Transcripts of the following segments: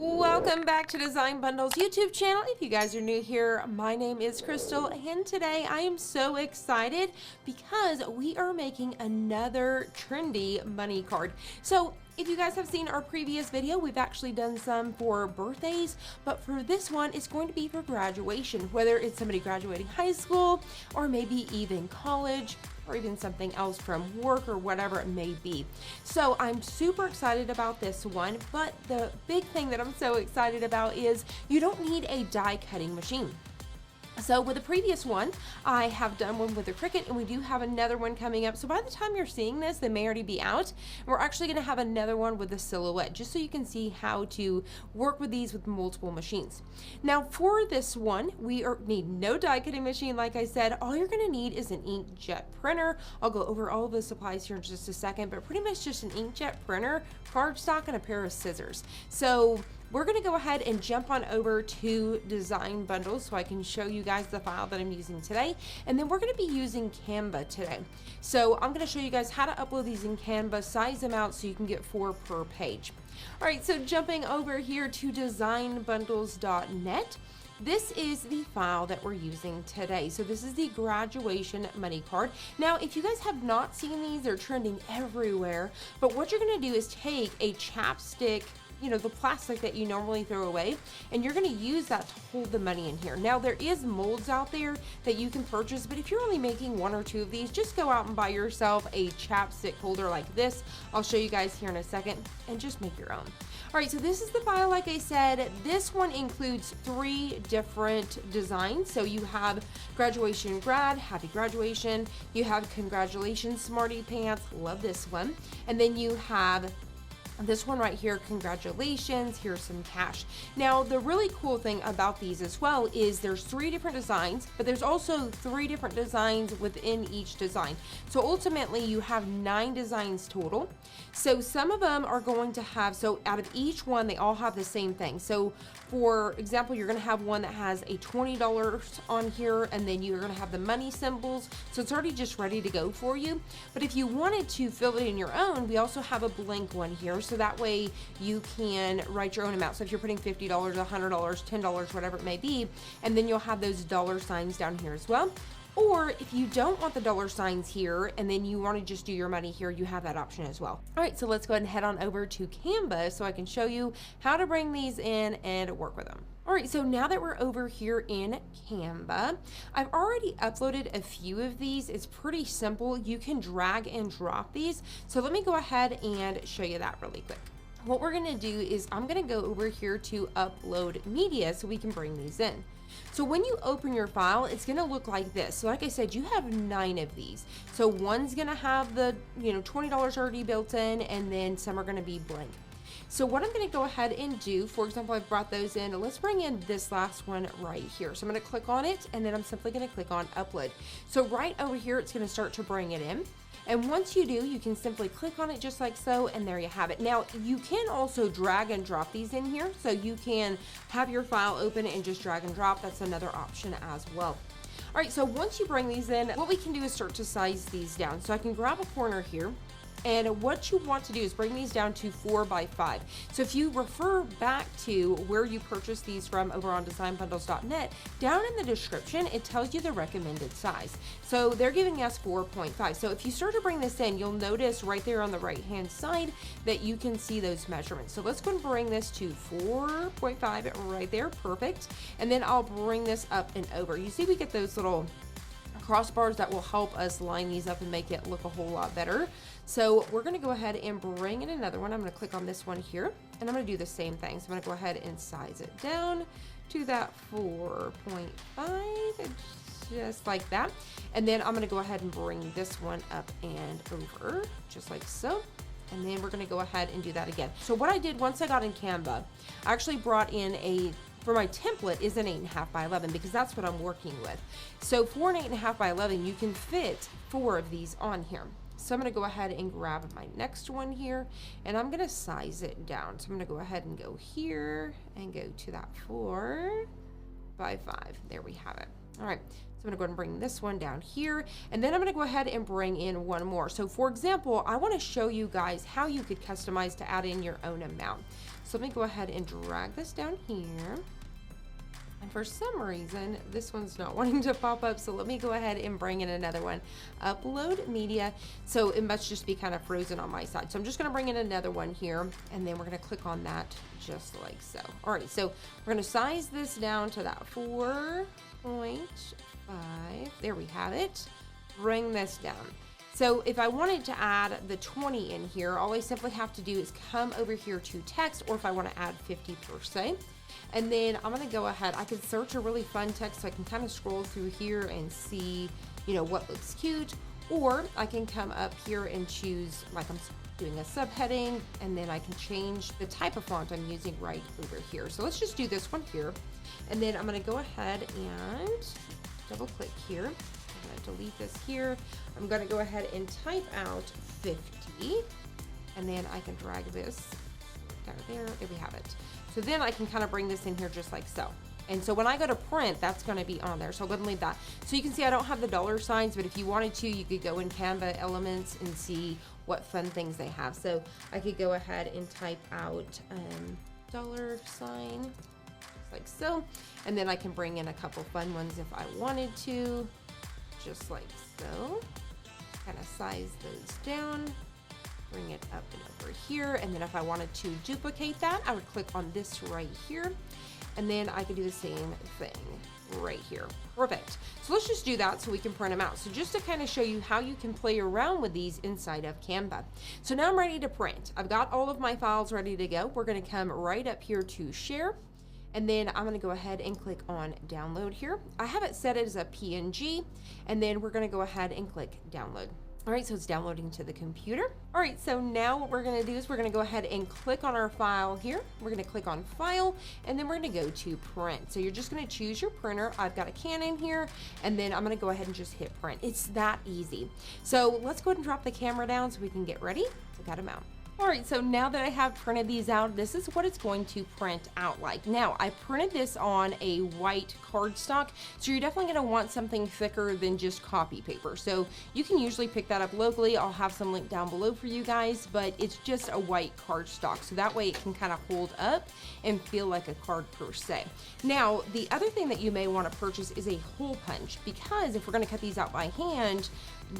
Welcome back to Design Bundles YouTube channel. If you guys are new here, my name is Crystal, and today I am so excited because we are making another trendy money card. So if you guys have seen our previous video, we've actually done some for birthdays, but for this one, it's going to be for graduation, whether it's somebody graduating high school or maybe even college, or even something else from work or whatever it may be. So I'm super excited about this one, but the big thing that I'm so excited about is you don't need a die cutting machine. So with the previous one, I have done one with the Cricut, and we do have another one coming up. So by the time you're seeing this, they may already be out. We're actually going to have another one with the Silhouette, just so you can see how to work with these with multiple machines. Now for this one, we need no die cutting machine. Like I said, all you're going to need is an inkjet printer. I'll go over all of the supplies here in just a second, but pretty much just an inkjet printer, cardstock, and a pair of scissors. So we're going to go ahead and jump on over to Design Bundles so I can show you guys the file that I'm using today. And then we're going to be using Canva today. So I'm going to show you guys how to upload these in Canva, size them out so you can get 4 per page. All right, so jumping over here to designbundles.net. This is the file that we're using today. So this is the graduation money card. Now, if you guys have not seen these, they're trending everywhere. But what you're going to do is take a chapstick, you know, the plastic that you normally throw away, and you're going to use that to hold the money in here. Now, there is molds out there that you can purchase, but if you're only making 1 or 2 of these, just go out and buy yourself a chapstick holder like this. I'll show you guys here in a second, and just make your own. All right, so this is the file. Like I said, this one includes 3 different designs. So you have graduation grad, happy graduation. You have congratulations, smarty pants, love this one. And then you have this one right here, congratulations, here's some cash. Now, the really cool thing about these as well is there's 3 different designs, but there's also 3 different designs within each design. So ultimately, you have 9 designs total. So some of them are going to have, so out of each one, they all have the same thing. So for example, you're going to have one that has a $20 on here, and then you're going to have the money symbols. So it's already just ready to go for you. But if you wanted to fill it in your own, we also have a blank one here. So that way you can write your own amount. So if you're putting $50, $100, $10, whatever it may be, and then you'll have those dollar signs down here as well. Or if you don't want the dollar signs here and then you want to just do your money here, you have that option as well. All right, so let's go ahead and head on over to Canva so I can show you how to bring these in and work with them. All right, so now that we're over here in Canva, I've already uploaded a few of these. It's pretty simple. You can drag and drop these. So let me go ahead and show you that really quick. What we're gonna do is I'm gonna go over here to upload media so we can bring these in. So when you open your file, it's going to look like this. So like I said, you have 9 of these. So one's going to have the, $20 already built in, and then some are going to be blank. So what I'm going to go ahead and do, for example, I've brought those in. Let's bring in this last one right here. So I'm going to click on it, and then I'm simply going to click on upload. So right over here, it's going to start to bring it in. And once you do, you can simply click on it just like so, and there you have it. Now, you can also drag and drop these in here. So you can have your file open and just drag and drop. That's another option as well. All right, so once you bring these in, what we can do is start to size these down. So I can grab a corner here. And what you want to do is bring these down to 4 by 5. So if you refer back to where you purchased these from over on designbundles.net, down in the description, it tells you the recommended size. So they're giving us 4.5. So if you start to bring this in, you'll notice right there on the right-hand side that you can see those measurements. So let's go and bring this to 4.5 right there, perfect. And then I'll bring this up and over. You see we get those little crossbars that will help us line these up and make it look a whole lot better. So we're going to go ahead and bring in another one. I'm going to click on this one here, and I'm going to do the same thing. So I'm going to go ahead and size it down to that 4.5, just like that. And then I'm going to go ahead and bring this one up and over, just like so. And then we're going to go ahead and do that again. So what I did once I got in Canva, I actually brought in for my template is an 8.5 by 11 because that's what I'm working with. So for an 8.5 by 11, you can fit 4 of these on here. So I'm going to go ahead and grab my next one here, and I'm going to size it down. So I'm going to go ahead and go here and go to that 4 by 5. There we have it. All right. So I'm gonna go ahead and bring this one down here, and then I'm gonna go ahead and bring in one more. So for example, I wanna show you guys how you could customize to add in your own amount. So let me go ahead and drag this down here. And for some reason, this one's not wanting to pop up, so let me go ahead and bring in another one. Upload media. So it must just be kind of frozen on my side. So I'm just gonna bring in another one here, and then we're gonna click on that just like so. All right, so we're gonna size this down to that 4.5. There we have it. Bring this down. So if I wanted to add the 20 in here, all I simply have to do is come over here to text, or if I want to add 50%. And then I'm gonna go ahead, I can search a really fun text, so I can kind of scroll through here and see, you know, what looks cute. Or I can come up here and choose, like I'm doing a subheading, and then I can change the type of font I'm using right over here. So let's just do this one here. And then I'm gonna go ahead and double click here. I'm gonna delete this here. I'm gonna go ahead and type out 50, and then I can drag this down there. There we have it. So then I can kind of bring this in here just like so. And so when I go to print, that's going to be on there. So I'll go ahead and leave that. So you can see I don't have the dollar signs, but if you wanted to, you could go in Canva Elements and see what fun things they have. So I could go ahead and type out dollar sign, just like so. And then I can bring in a couple fun ones if I wanted to, just like so. Kind of size those down. Bring it up and over here, and then if I wanted to duplicate that, I would click on this right here, and then I could do the same thing right here. Perfect. So let's just do that so we can print them out. So just to kind of show you how you can play around with these inside of Canva. So now I'm ready to print. I've got all of my files ready to go. We're going to come right up here to share, and then I'm going to go ahead and click on download here. I have it set as a PNG, and then we're going to go ahead and click download. All right, so it's downloading to the computer. All right, so now what we're gonna do is we're gonna go ahead and click on our file here. We're gonna click on file, and then we're gonna go to print. So you're just gonna choose your printer. I've got a Canon here, and then I'm gonna go ahead and just hit print. It's that easy. So let's go ahead and drop the camera down so we can get ready to cut them out. All right, so now that I have printed these out, this is what it's going to print out like. Now, I printed this on a white cardstock, so you're definitely gonna want something thicker than just copy paper. So you can usually pick that up locally. I'll have some link down below for you guys, but it's just a white cardstock, so that way it can kind of hold up and feel like a card per se. Now, the other thing that you may wanna purchase is a hole punch, because if we're gonna cut these out by hand,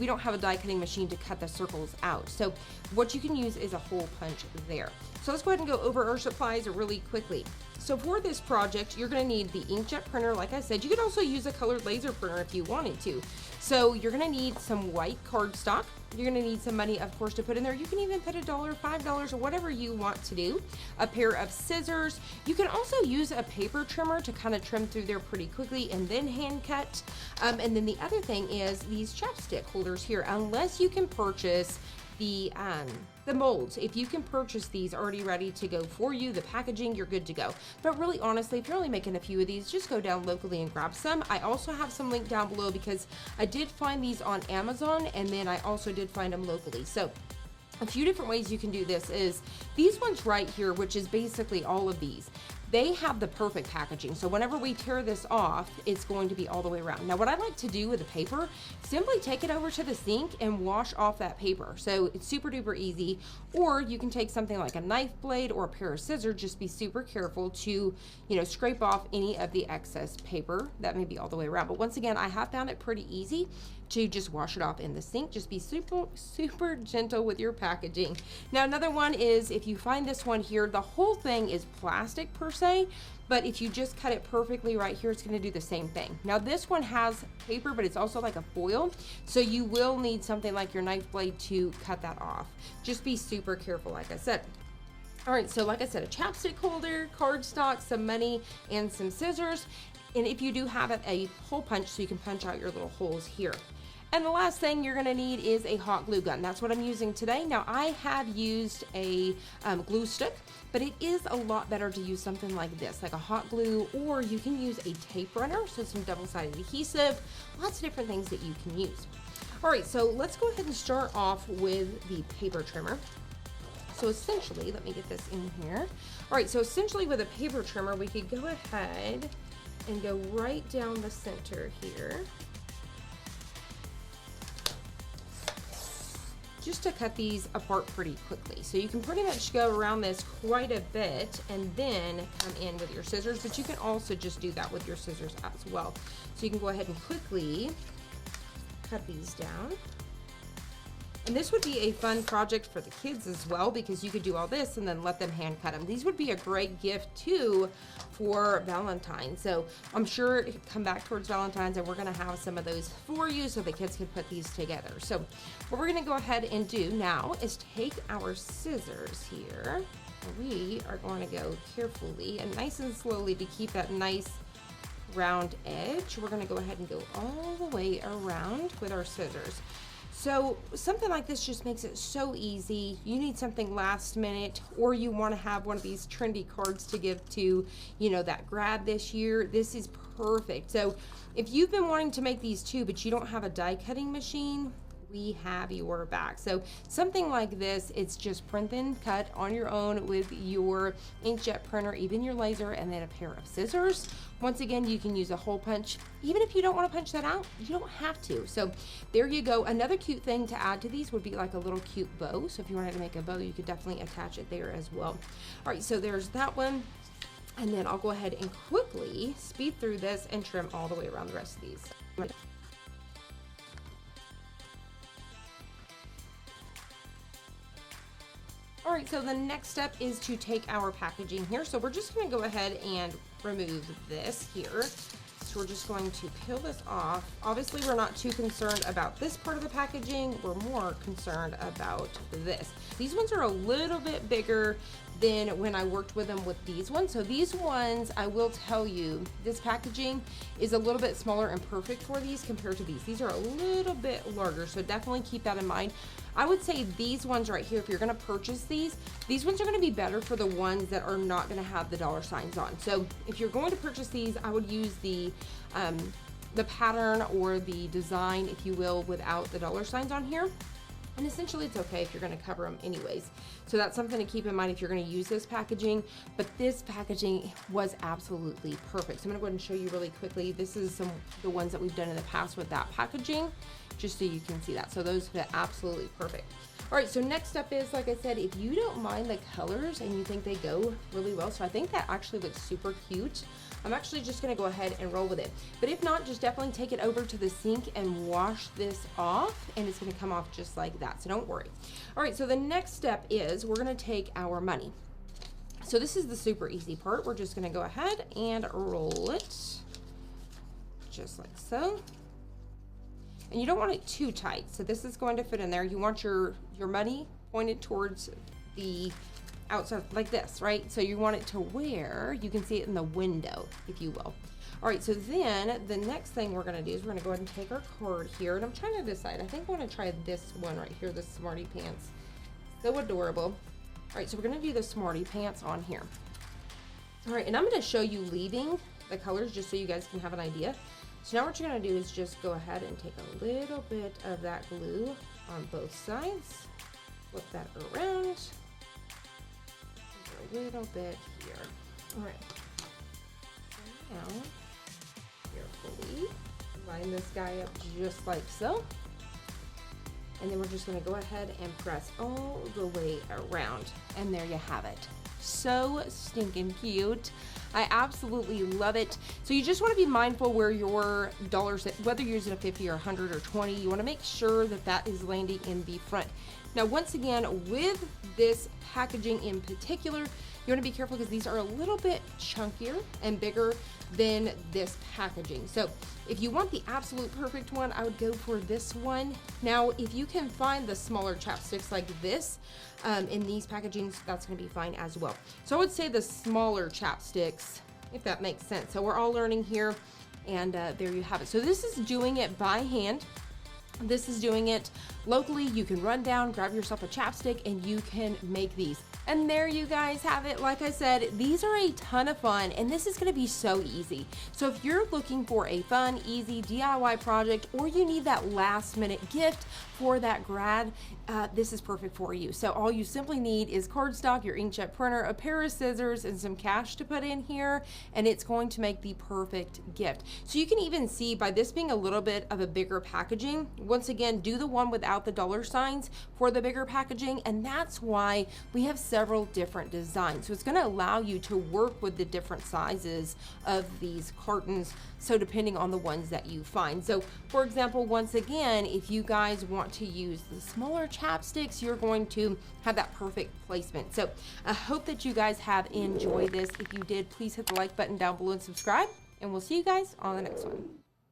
we don't have a die cutting machine to cut the circles out. So what you can use is a hole punch there. So let's go ahead and go over our supplies really quickly. So for this project, you're gonna need the inkjet printer. Like I said, you could also use a colored laser printer if you wanted to. So you're gonna need some white cardstock. You're gonna need some money, of course, to put in there. You can even put $1, $5, or whatever you want to do. A pair of scissors. You can also use a paper trimmer to kind of trim through there pretty quickly and then hand cut. And then the other thing is these chapstick holders here, unless you can purchase the molds. If you can purchase these already ready to go for you, the packaging, you're good to go. But really, honestly, if you're only making a few of these, just go down locally and grab some. I also have some link down below because I did find these on Amazon, and then I also did find them locally. So a few different ways you can do this is these ones right here, which is basically all of these. They have the perfect packaging. So whenever we tear this off, it's going to be all the way around. Now, what I like to do with the paper, simply take it over to the sink and wash off that paper. So it's super duper easy. Or you can take something like a knife blade or a pair of scissors. Just be super careful to, scrape off any of the excess paper that may be all the way around. But once again, I have found it pretty easy to just wash it off in the sink. Just be super gentle with your packaging. Now, another one is if you find this one here, the whole thing is plastic per se, but if you just cut it perfectly right here, it's gonna do the same thing. Now, this one has paper, but it's also like a foil, so you will need something like your knife blade to cut that off. Just be super careful, like I said. All right, so like I said, a chapstick holder, cardstock, some money, and some scissors. And if you do have it, a hole punch so you can punch out your little holes here. And the last thing you're gonna need is a hot glue gun. That's what I'm using today. Now, I have used a glue stick, but it is a lot better to use something like this, like a hot glue, or you can use a tape runner, so some double-sided adhesive, lots of different things that you can use. All right, so let's go ahead and start off with the paper trimmer. So essentially, let me get this in here. All right, so essentially with a paper trimmer, we could go ahead and go right down the center here. just to cut these apart pretty quickly. So you can pretty much go around this quite a bit and then come in with your scissors, but you can also just do that with your scissors as well. So you can go ahead and quickly cut these down. And this would be a fun project for the kids as well, because you could do all this and then let them hand cut them. These would be a great gift too for Valentine's. So I'm sure it'll come back towards Valentine's and we're gonna have some of those for you so the kids can put these together. So what we're gonna go ahead and do now is take our scissors here. We are going to go carefully and nice and slowly to keep that nice round edge. We're gonna go ahead and go all the way around with our scissors. So something like this just makes it so easy. You need something last minute, or you want to have one of these trendy cards to give to, you know, that grad this year. This is perfect. So if you've been wanting to make these too, but you don't have a die cutting machine, we have your back. So something like this, it's just print and cut on your own with your inkjet printer, even your laser, and then a pair of scissors. Once again, you can use a hole punch. Even if you don't want to punch that out, you don't have to. So there you go. Another cute thing to add to these would be like a little cute bow. So if you wanted to make a bow, you could definitely attach it there as well. All right, so there's that one. And then I'll go ahead and quickly speed through this and trim all the way around the rest of these. All right, so the next step is to take our packaging here. So we're just gonna go ahead and remove this here. So we're just going to peel this off. Obviously, we're not too concerned about this part of the packaging. We're more concerned about this. These ones are a little bit bigger than when I worked with them with these ones. So these ones, I will tell you, this packaging is a little bit smaller and perfect for these compared to these. These are a little bit larger, so definitely keep that in mind. I would say these ones right here, if you're gonna purchase these ones are gonna be better for the ones that are not gonna have the dollar signs on. So if you're going to purchase these, I would use the pattern or the design, if you will, without the dollar signs on here. And essentially it's okay if you're gonna cover them anyways. So that's something to keep in mind if you're gonna use this packaging, but this packaging was absolutely perfect. So I'm gonna go ahead and show you really quickly. This is some of the ones that we've done in the past with that packaging, just so you can see that. So those fit absolutely perfect. All right, so next up is, like I said, if you don't mind the colors and you think they go really well, so I think that actually looks super cute. I'm actually just gonna go ahead and roll with it. But if not, just definitely take it over to the sink and wash this off, and it's gonna come off just like that, so don't worry. All right, so the next step is we're gonna take our money. So this is the super easy part. We're just gonna go ahead and roll it, just like so. And you don't want it too tight, so this is going to fit in there. You want your money pointed towards the outside like this, right? So you want it to where you can see it in the window, if you will. All right, so then the next thing we're gonna do is we're gonna go ahead and take our card here, and I'm trying to decide. I think I wanna try this one right here, the Smarty Pants. So adorable. All right, so we're gonna do the Smarty Pants on here. All right, and I'm gonna show you leaving the colors just so you guys can have an idea. So now what you're gonna do is just go ahead and take a little bit of that glue on both sides, flip that around, a little bit here. All right, so now carefully line this guy up just like so. And then we're just gonna go ahead and press all the way around. And there you have it. So stinking cute. I absolutely love it. So you just want to be mindful where your dollars, whether you're using a 50 or 100 or 20, you want to make sure that that is landing in the front. Now, once again, with this packaging in particular, you want to be careful because these are a little bit chunkier and bigger than this packaging. So if you want the absolute perfect one, I would go for this one. Now, if you can find the smaller chapsticks like this in these packagings, that's going to be fine as well. So I would say the smaller chapsticks, if that makes sense. So we're all learning here, and there you have it. So this is doing it by hand. This is doing it locally. You can run down, grab yourself a chapstick, and you can make these. And there you guys have it. Like I said, these are a ton of fun, and this is gonna be so easy. So if you're looking for a fun, easy DIY project, or you need that last minute gift for that grad, this is perfect for you. So all you simply need is cardstock, your inkjet printer, a pair of scissors, and some cash to put in here, and it's going to make the perfect gift. So you can even see by this being a little bit of a bigger packaging, once again, do the one without the dollar signs for the bigger packaging, and that's why we have several different designs. So it's going to allow you to work with the different sizes of these cartons, so depending on the ones that you find. So for example, once again, if you guys want to use the smaller chapsticks, you're going to have that perfect placement. So I hope that you guys have enjoyed this. If you did, please hit the like button down below and subscribe, and we'll see you guys on the next one.